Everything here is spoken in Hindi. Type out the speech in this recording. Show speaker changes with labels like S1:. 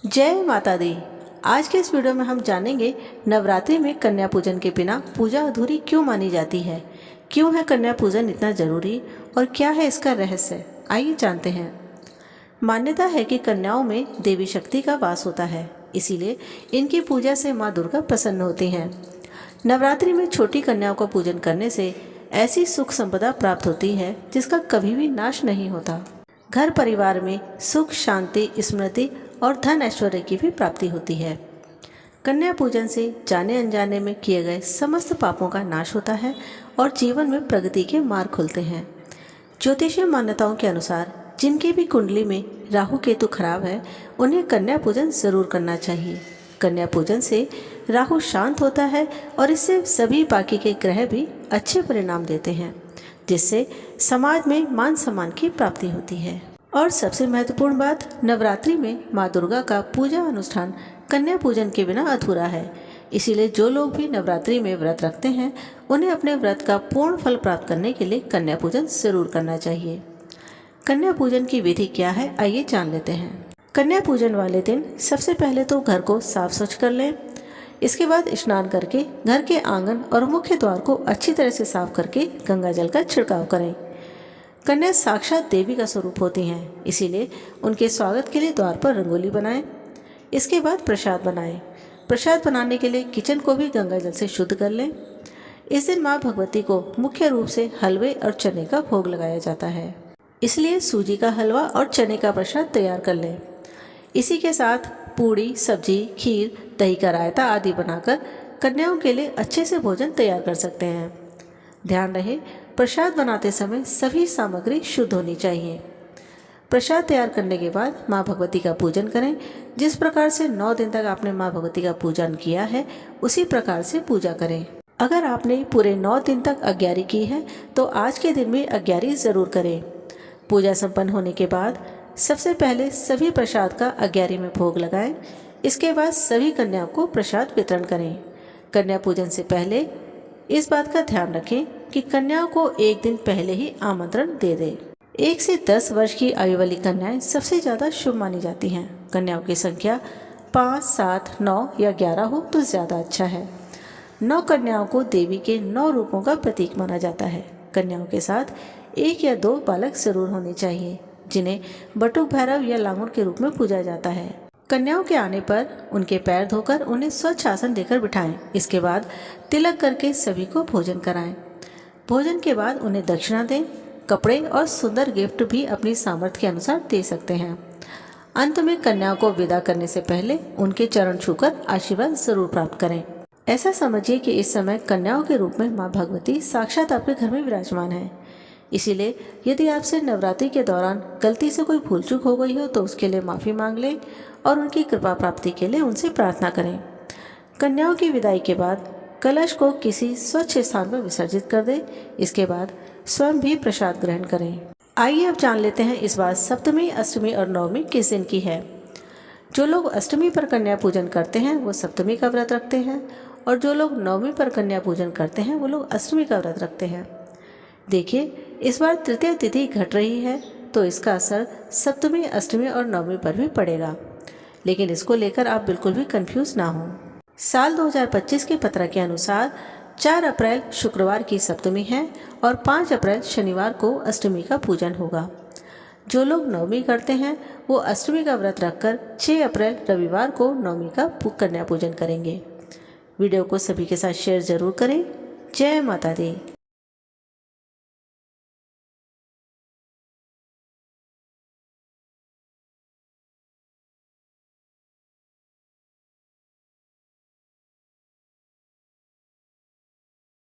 S1: जय माता दी। आज के इस वीडियो में हम जानेंगे नवरात्रि में कन्या पूजन के बिना पूजा अधूरी क्यों मानी जाती है, क्यों है कन्या पूजन इतना जरूरी और क्या है इसका रहस्य। आइए जानते हैं। मान्यता है कि कन्याओं में देवी शक्ति का वास होता है, इसीलिए इनकी पूजा से माँ दुर्गा प्रसन्न होती हैं। नवरात्रि में छोटी कन्याओं का पूजन करने से ऐसी सुख संपदा प्राप्त होती है जिसका कभी भी नाश नहीं होता। घर परिवार में सुख, शांति, स्मृति और धन ऐश्वर्य की भी प्राप्ति होती है। कन्या पूजन से जाने अनजाने में किए गए समस्त पापों का नाश होता है और जीवन में प्रगति के मार्ग खुलते हैं। ज्योतिषीय मान्यताओं के अनुसार जिनकी भी कुंडली में राहु केतु खराब है, उन्हें कन्या पूजन जरूर करना चाहिए। कन्या पूजन से राहु शांत होता है और इससे सभी बाकी के ग्रह भी अच्छे परिणाम देते हैं, जिससे समाज में मान सम्मान की प्राप्ति होती है। और सबसे महत्वपूर्ण बात, नवरात्रि में माँ दुर्गा का पूजा अनुष्ठान कन्या पूजन के बिना अधूरा है। इसीलिए जो लोग भी नवरात्रि में व्रत रखते हैं, उन्हें अपने व्रत का पूर्ण फल प्राप्त करने के लिए कन्या पूजन जरूर करना चाहिए। कन्या पूजन की विधि क्या है, आइए जान लेते हैं। कन्या पूजन वाले दिन सबसे पहले तो घर को साफ स्वच्छ कर लें। इसके बाद स्नान करके घर के आंगन और मुख्य द्वार को अच्छी तरह से साफ करके गंगा जल का छिड़काव करें। कन्या साक्षात देवी का स्वरूप होती हैं, इसीलिए उनके स्वागत के लिए द्वार पर रंगोली बनाएं। इसके बाद प्रसाद बनाएं। प्रसाद बनाने के लिए किचन को भी गंगा जल से शुद्ध कर लें। इस दिन माँ भगवती को मुख्य रूप से हलवे और चने का भोग लगाया जाता है, इसलिए सूजी का हलवा और चने का प्रसाद तैयार कर लें। इसी के साथ पूड़ी, सब्जी, खीर, दही का रायता आदि बनाकर कन्याओं के लिए अच्छे से भोजन तैयार कर सकते हैं। ध्यान रहे, प्रसाद बनाते समय सभी सामग्री शुद्ध होनी चाहिए। प्रसाद तैयार करने के बाद माँ भगवती का पूजन करें। जिस प्रकार से 9 दिन तक आपने माँ भगवती का पूजन किया है, उसी प्रकार से पूजा करें। अगर आपने पूरे 9 दिन तक अग्यारी की है तो आज के दिन में अग्यारी जरूर करें। पूजा संपन्न होने के बाद सबसे पहले सभी प्रसाद का अग्यारी में भोग लगाएं। इसके बाद सभी कन्याओं को प्रसाद वितरण करें। कन्या पूजन से पहले इस बात का ध्यान रखें कि कन्याओं को एक दिन पहले ही आमंत्रण दे दें। 1 से 10 वर्ष की आयु वाली कन्याएं सबसे ज़्यादा शुभ मानी जाती हैं। कन्याओं की संख्या 5, 7, 9 या 11 हो तो ज़्यादा अच्छा है। 9 कन्याओं को देवी के 9 रूपों का प्रतीक माना जाता है। कन्याओं के साथ 1 या 2 बालक जरूर होने चाहिए, जिन्हें बटुक भैरव या लांगुर के रूप में पूजा जाता है। कन्याओं के आने पर उनके पैर धोकर उन्हें स्वच्छ आसन देकर बिठाएं। इसके बाद तिलक करके सभी को भोजन कराएं। भोजन के बाद उन्हें दक्षिणा दें। कपड़े और सुंदर गिफ्ट भी अपनी सामर्थ्य के अनुसार दे सकते हैं। अंत में कन्याओं को विदा करने से पहले उनके चरण छूकर आशीर्वाद जरूर प्राप्त करें। ऐसा समझिए कि इस समय कन्याओं के रूप में माँ भगवती साक्षात आपके घर में विराजमान है। इसीलिए यदि आपसे नवरात्रि के दौरान गलती से कोई भूल चूक हो गई हो तो उसके लिए माफ़ी मांग लें और उनकी कृपा प्राप्ति के लिए उनसे प्रार्थना करें। कन्याओं की विदाई के बाद कलश को किसी स्वच्छ स्थान पर विसर्जित कर दें। इसके बाद स्वयं भी प्रसाद ग्रहण करें। आइए अब जान लेते हैं इस बार सप्तमी, अष्टमी और नवमी किस दिन की है। जो लोग अष्टमी पर कन्या पूजन करते हैं वो सप्तमी का व्रत रखते हैं, और जो लोग नवमी पर कन्या पूजन करते हैं वो लोग अष्टमी का व्रत रखते हैं। देखिए, इस बार तृतीय तिथि घट रही है तो इसका असर सप्तमी, अष्टमी और नवमी पर भी पड़ेगा, लेकिन इसको लेकर आप बिल्कुल भी कंफ्यूज ना हो। साल 2025 के पत्रक के अनुसार 4 अप्रैल शुक्रवार की सप्तमी है और 5 अप्रैल शनिवार को अष्टमी का पूजन होगा। जो लोग नवमी करते हैं वो अष्टमी का व्रत रखकर 6 अप्रैल रविवार को नवमी का कन्या पूजन करेंगे। वीडियो को सभी के साथ शेयर जरूर करें। जय माता दी।